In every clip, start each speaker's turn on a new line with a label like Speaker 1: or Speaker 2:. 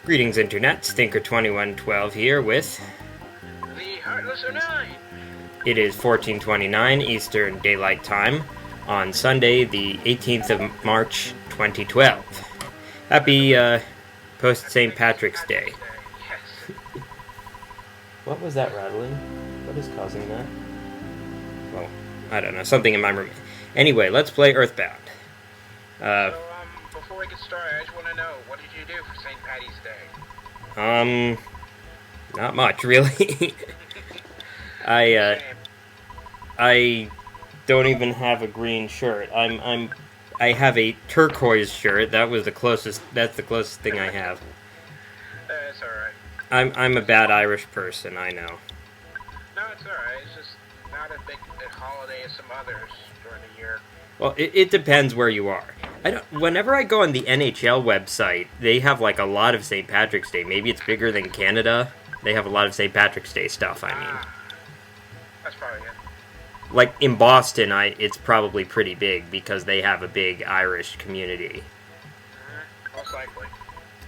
Speaker 1: Greetings, Internet. Stinker2112 here with...
Speaker 2: The Heartless 09!
Speaker 1: It is 14:29 Eastern Daylight Time on Sunday, the 18th of March, 2012. Happy, post-St. Patrick's Day.
Speaker 2: Yes.
Speaker 1: What was that rattling? What is causing that? Well, I don't know. Something in my room. Anyway, let's play EarthBound.
Speaker 2: Before we get started, I just want to know, what did you do for St. Patty's Day?
Speaker 1: Not much, really. I don't even have a green shirt. I have a turquoise shirt. That's the closest thing I have.
Speaker 2: It's alright.
Speaker 1: I'm a bad Irish person, I know.
Speaker 2: No, it's alright. It's just not as big a holiday as some others during the year.
Speaker 1: Well, it depends where you are. Whenever I go on the NHL website, they have like a lot of St. Patrick's Day. Maybe it's bigger than Canada. They have a lot of St. Patrick's Day stuff, I mean.
Speaker 2: That's probably it.
Speaker 1: Like in Boston, it's probably pretty big because they have a big Irish community.
Speaker 2: Most likely.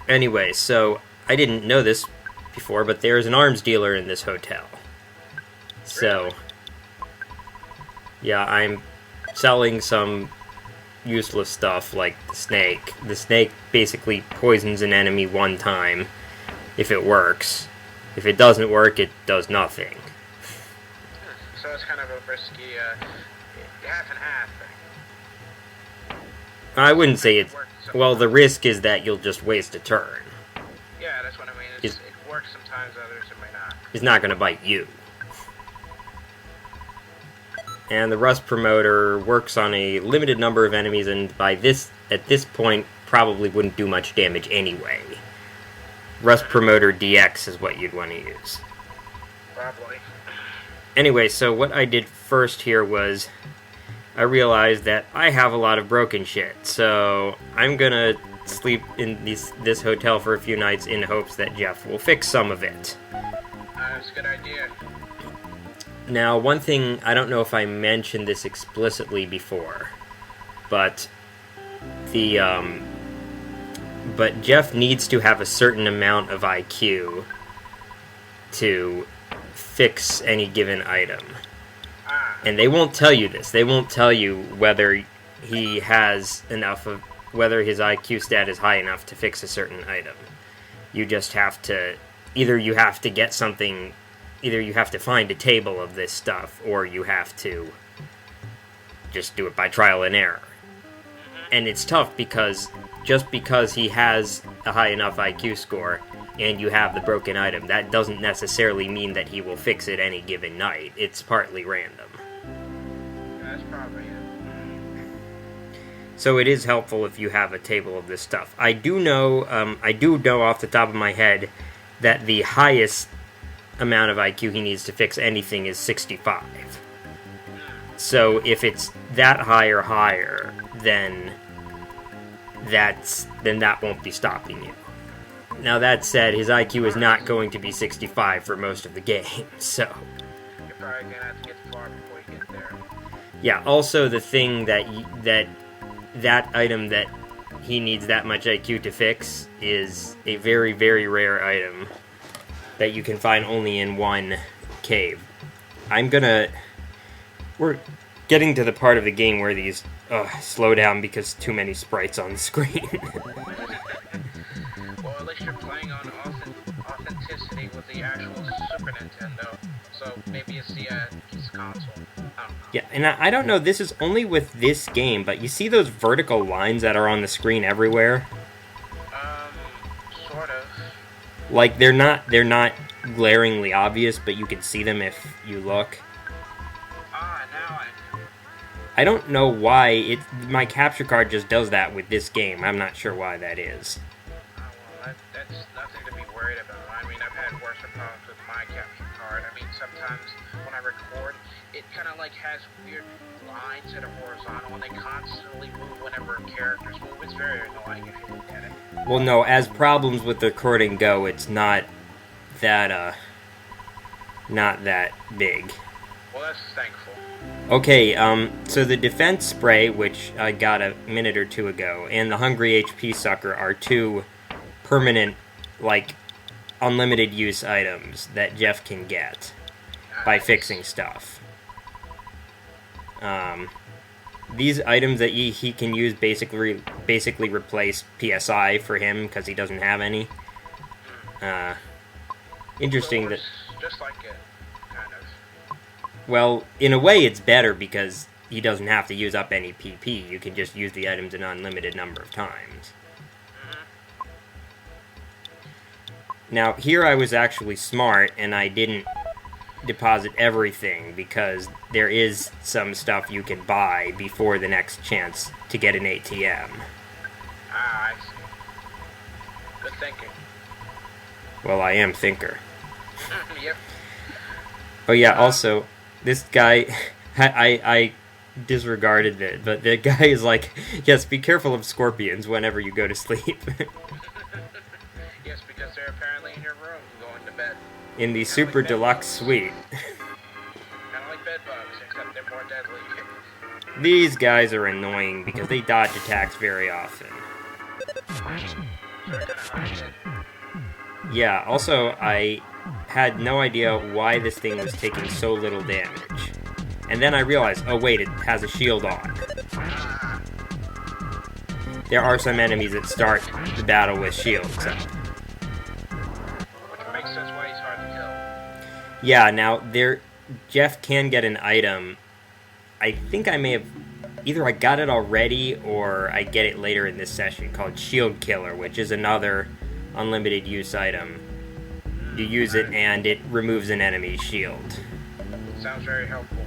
Speaker 1: Anyway, so I didn't know this before, but there's an arms dealer in this hotel. So, yeah, I'm selling some useless stuff like the snake. The snake basically poisons an enemy one time if it works. If it doesn't work, it does nothing.
Speaker 2: So it's kind of a risky, half and half thing.
Speaker 1: I wouldn't say it's... Well, the risk is that you'll just waste a turn.
Speaker 2: Yeah, that's what I mean. It works sometimes, others it may not.
Speaker 1: It's not going to bite you. And the Rust Promoter works on a limited number of enemies, and at this point, probably wouldn't do much damage anyway. Rust Promoter DX is what you'd want to use.
Speaker 2: Probably.
Speaker 1: Anyway, so what I did first here was, I realized that I have a lot of broken shit, so I'm gonna sleep in this hotel for a few nights in hopes that Jeff will fix some of it.
Speaker 2: That's a good idea.
Speaker 1: Now, one thing, I don't know if I mentioned this explicitly before, but but Jeff needs to have a certain amount of IQ to fix any given item. And they won't tell you this. They won't tell you whether he has enough of, whether his IQ stat is high enough to fix a certain item. You just have to, either you have to get something, either you have to find a table of this stuff, or you have to just do it by trial and error. And it's tough because, just because he has a high enough IQ score, and you have the broken item, that doesn't necessarily mean that he will fix it any given night. It's partly random.
Speaker 2: That's probably it.
Speaker 1: So it is helpful if you have a table of this stuff. I do know off the top of my head that the highest amount of IQ he needs to fix anything is 65. So if it's that high or higher, then that won't be stopping you. Now that said, his IQ is not going to be 65 for most of the game, so...
Speaker 2: You're probably gonna have to get far before you get there.
Speaker 1: Yeah, also the thing that item that he needs that much IQ to fix is a very, very rare item that you can find only in one cave. We're getting to the part of the game where these slow down because too many sprites on the screen.
Speaker 2: Well, at least you're playing on authenticity with the actual Super Nintendo, so maybe it's the console. I don't know.
Speaker 1: Yeah, and I don't know, this is only with this game, but you see those vertical lines that are on the screen everywhere?
Speaker 2: Sort of.
Speaker 1: Like, they're not glaringly obvious, but you can see them if you look.
Speaker 2: Now
Speaker 1: I don't know why my capture card just does that with this game. I'm not sure why that is.
Speaker 2: Well, that's nothing to be worried about. I mean, I've had worse problems with my capture card. I mean, sometimes when I record, it kind of like has weird lines that are horizontal, and they constantly move whenever characters move. It's very annoying if you look at it.
Speaker 1: Well, no, as problems with the recording go, it's not that big.
Speaker 2: Well, that's thankful.
Speaker 1: Okay, so the defense spray, which I got a minute or two ago, and the hungry HP sucker are two permanent like, unlimited use items that Jeff can get by fixing stuff. These items that he can use basically replace PSI for him because he doesn't have any. Interesting that.
Speaker 2: Just like it, kind of.
Speaker 1: Well, in a way, it's better because he doesn't have to use up any PP. You can just use the items an unlimited number of times. Now, here I was actually smart, and I didn't deposit everything, because there is some stuff you can buy before the next chance to get an ATM.
Speaker 2: I see. Good thinking.
Speaker 1: Well, I am thinker.
Speaker 2: Yep.
Speaker 1: Oh yeah, also, this guy, I disregarded it, but the guy is like, yes, be careful of scorpions whenever you go to sleep.
Speaker 2: Yes, because they're apparently in your room going to bed.
Speaker 1: In the super deluxe suite.
Speaker 2: Kind of like bed bugs, except they're more deadly.
Speaker 1: These guys are annoying because they dodge attacks very often. Yeah, also, I had no idea why this thing was taking so little damage. And then I realized, oh wait, it has a shield on. There are some enemies that start the battle with shields up.
Speaker 2: Which makes sense why he's hard to kill.
Speaker 1: Yeah, now, Jeff can get an item. I think I may have... Either I got it already, or I get it later in this session, called Shield Killer, which is another unlimited use item. You use it, and it removes an enemy's shield.
Speaker 2: Sounds very helpful.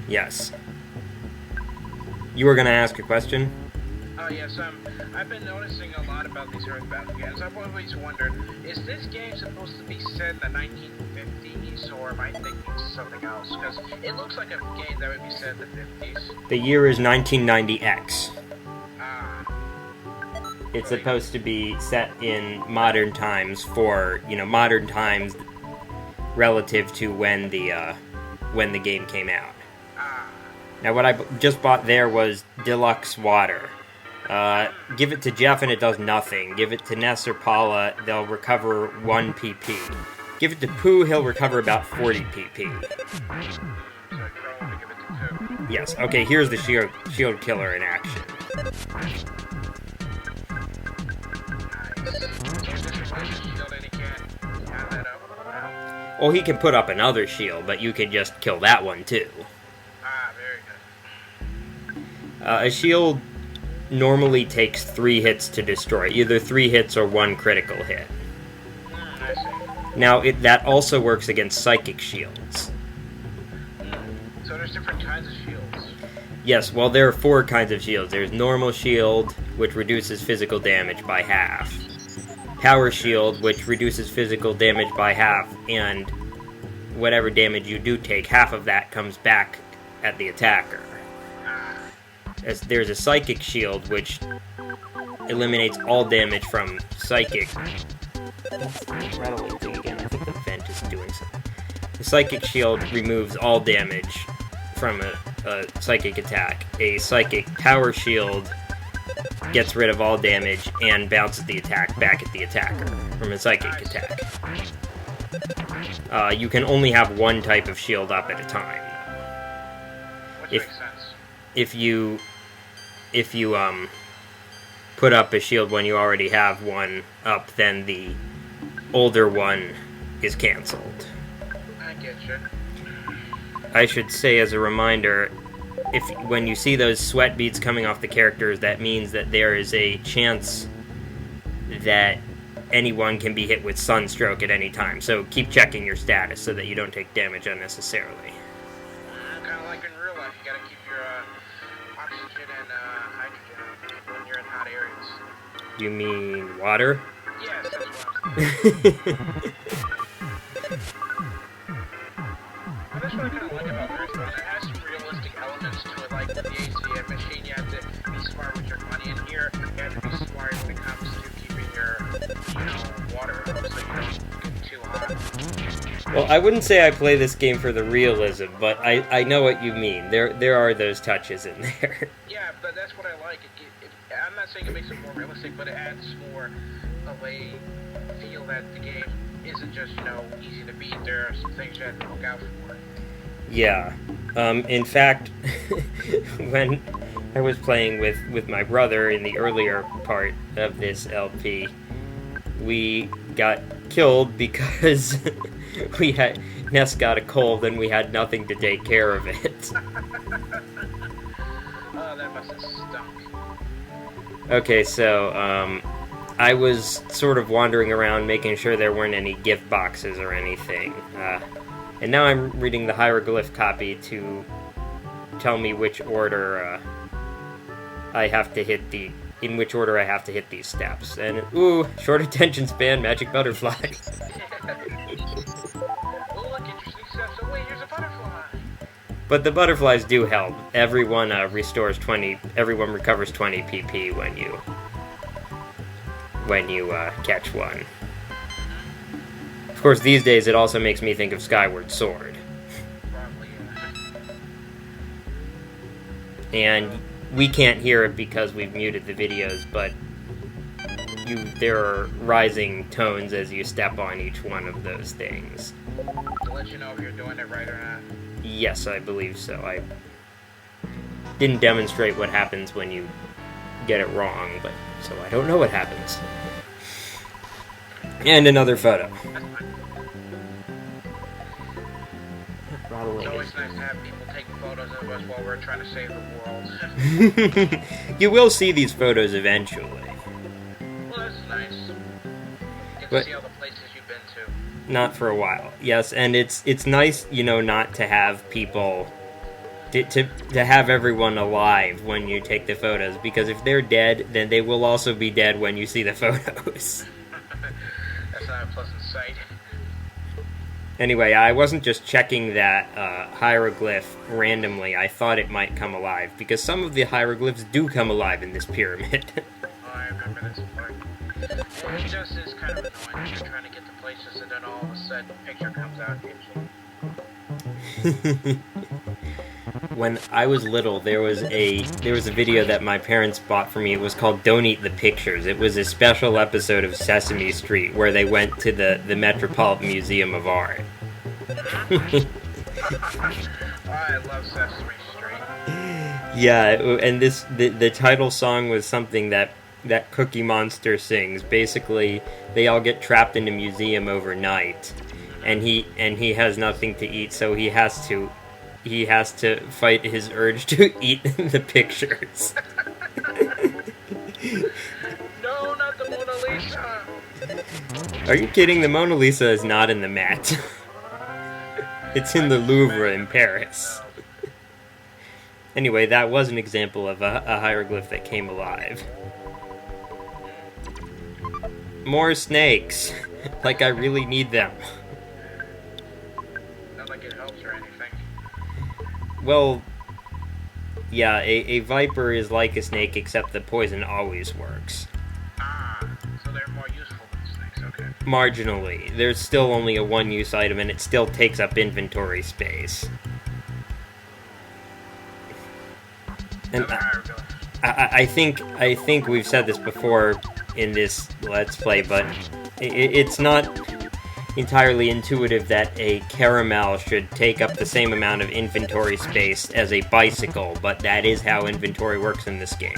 Speaker 1: Yes. You were going to ask a question?
Speaker 2: Yes, I've been noticing a lot about these EarthBound games. I've always wondered, is this game supposed to be set in the 1950s, or am I thinking something else? Because it looks like a game that would be set in the 50s.
Speaker 1: The year is 1990X. It's
Speaker 2: Really?
Speaker 1: supposed to be set in modern times for, modern times relative to when the game came out. Now, what I just bought there was deluxe water. Give it to Jeff and it does nothing. Give it to Ness or Paula, they'll recover 1 PP. Give it to Poo, he'll recover about 40 PP.
Speaker 2: So I could only give it to 2.
Speaker 1: Yes, okay, here's the shield killer in action. Well, he can put up another shield, but you can just kill that one too.
Speaker 2: Very good.
Speaker 1: A shield normally takes 3 hits to destroy, either 3 hits or 1 critical hit.
Speaker 2: I see.
Speaker 1: Now, that also works against psychic shields.
Speaker 2: So there's different kinds of shields.
Speaker 1: Yes, well, there are 4 kinds of shields. There's normal shield, which reduces physical damage by half. Power shield, which reduces physical damage by half, and whatever damage you do take, half of that comes back at the attacker. There's a psychic shield, which eliminates all damage from psychic. Rattling thing again. I think the vent is doing something. The psychic shield removes all damage from a psychic attack. A psychic power shield gets rid of all damage and bounces the attack back at the attacker from a psychic attack. You can only have one type of shield up at a time.
Speaker 2: Which makes sense.
Speaker 1: If you put up a shield when you already have one up, then the older one is cancelled.
Speaker 2: I get you.
Speaker 1: I should say as a reminder, when you see those sweat beads coming off the characters, that means that there is a chance that anyone can be hit with sunstroke at any time. So keep checking your status so that you don't take damage unnecessarily.
Speaker 2: Kind of like in real life, you gotta keep your oxygen and hydrogen when you're in hot areas.
Speaker 1: You mean water?
Speaker 2: Yes, that's what I'm That's what I kind of like about EarthBound. It has some realistic elements to it, like with the ATM machine, you have to be smart with your money, and here you have to be smart when it comes to keeping your, water up so you don't get too hot.
Speaker 1: Well, I wouldn't say I play this game for the realism, but I know what you mean. There are those touches in there.
Speaker 2: Yeah, but that's what I like. I'm not saying it makes it more realistic, but it adds more definitely feel that the game isn't just, easy to beat. There are some things you have to look out for.
Speaker 1: Yeah. In fact, when I was playing with my brother in the earlier part of this LP, we got killed because Ness got a cold and we had nothing to take care of it.
Speaker 2: Oh, that must have stunk.
Speaker 1: Okay, so, I was sort of wandering around making sure there weren't any gift boxes or anything. And now I'm reading the hieroglyph copy to tell me which order I have to hit in which order I have to hit these steps. And, ooh, short attention span, magic butterfly.
Speaker 2: Oh, look, interesting stuff. So wait, here's a butterfly.
Speaker 1: But the butterflies do help. Everyone recovers 20 PP when you catch one. Of course, these days it also makes me think of Skyward Sword.
Speaker 2: Probably,
Speaker 1: And we can't hear it because we've muted the videos, but there are rising tones as you step on each one of those things.
Speaker 2: To let you know if you're doing it right or not.
Speaker 1: Yes, I believe so. I didn't demonstrate what happens when you get it wrong, but so I don't know what happens. And another photo.
Speaker 2: It's always nice to have people take photos of us while we're trying to save the world.
Speaker 1: You will see these photos eventually.
Speaker 2: Well, that's nice. Get to
Speaker 1: But-
Speaker 2: see all the places you've been to.
Speaker 1: Not for a while. Yes, and it's nice, not to have people to have everyone alive when you take the photos, because if they're dead, then they will also be dead when you see the photos.
Speaker 2: That's not a pleasant sight.
Speaker 1: Anyway, I wasn't just checking that hieroglyph randomly. I thought it might come alive, because some of the hieroglyphs do come alive in this pyramid.
Speaker 2: Oh, I remember this part. It just is kind of annoying. You're trying to get to places and then all of a sudden a picture comes out and hits you.
Speaker 1: When I was little, there was a video that my parents bought for me. It was called "Don't Eat the Pictures." It was a special episode of Sesame Street where they went to the Metropolitan Museum of Art.
Speaker 2: Oh, I love Sesame Street.
Speaker 1: Yeah, and the title song was something that Cookie Monster sings. Basically, they all get trapped in a museum overnight, and he has nothing to eat, so he has to fight his urge to eat the pictures.
Speaker 2: No, not the Mona Lisa!
Speaker 1: Are you kidding? The Mona Lisa is not in the Met. It's in the Louvre in Paris. Anyway, that was an example of a hieroglyph that came alive. More snakes. Like I really need them.
Speaker 2: Not like it helps or anything.
Speaker 1: Well, yeah, a viper is like a snake, except the poison always works.
Speaker 2: Ah, so they're more useful than snakes, okay.
Speaker 1: Marginally. There's still only a one-use item, and it still takes up inventory space. And
Speaker 2: Another hieroglyph.
Speaker 1: I think we've said this before in this Let's Play, but it's not entirely intuitive that a caramel should take up the same amount of inventory space as a bicycle, but that is how inventory works in this game.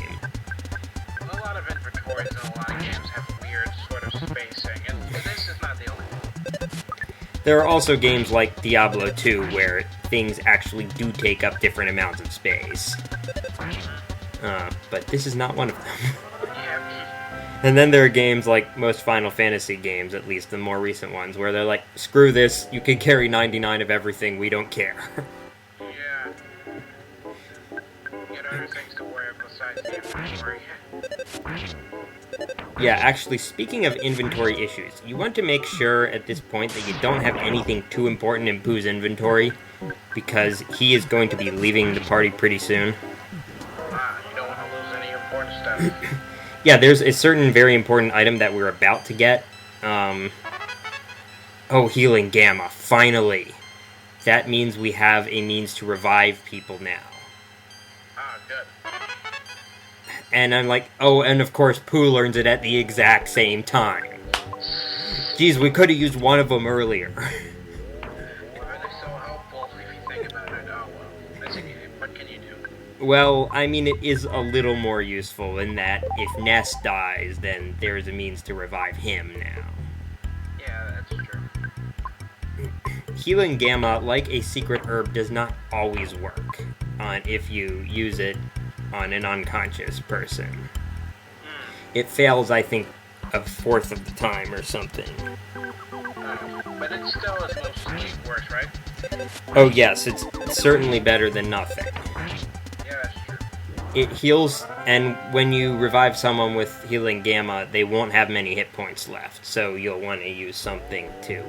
Speaker 2: A lot of inventories in a lot of games have weird sort of spacing, and this is not the only one.
Speaker 1: There are also games like Diablo 2 where things actually do take up different amounts of space. But this is not one of them.
Speaker 2: Yeah.
Speaker 1: And then there are games like most Final Fantasy games, at least the more recent ones, where they're like, screw this, you can carry 99 of everything, we don't care.
Speaker 2: Yeah. You got other things to worry about besides the inventory.
Speaker 1: Yeah, actually, speaking of inventory issues, you want to make sure at this point that you don't have anything too important in Pooh's inventory, because he is going to be leaving the party pretty soon.
Speaker 2: You don't want to lose any important stuff.
Speaker 1: Yeah, there's a certain very important item that we're about to get. Oh, Healing Gamma, finally. That means we have a means to revive people now.
Speaker 2: Ah, good.
Speaker 1: And I'm like, oh, and of course Pooh learns it at the exact same time. Geez, we could have used one of them earlier.
Speaker 2: Why are they so helpful if you think about it? Oh, well, it's a game. What can you do?
Speaker 1: Well, I mean, it is a little more useful in that if Ness dies, then there's a means to revive him now.
Speaker 2: Yeah, that's true.
Speaker 1: Healing Gamma, like a secret herb, does not always work if you use it on an unconscious person. It fails, I think, a fourth of the time or something.
Speaker 2: But it still is mostly worse, right?
Speaker 1: Oh yes, it's certainly better than nothing.
Speaker 2: Yeah, that's true.
Speaker 1: It heals, and when you revive someone with Healing Gamma, they won't have many hit points left, so you'll want to use something to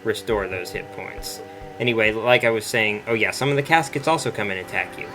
Speaker 1: restore those hit points. Anyway, like I was saying, oh yeah, some of the caskets also come and attack you.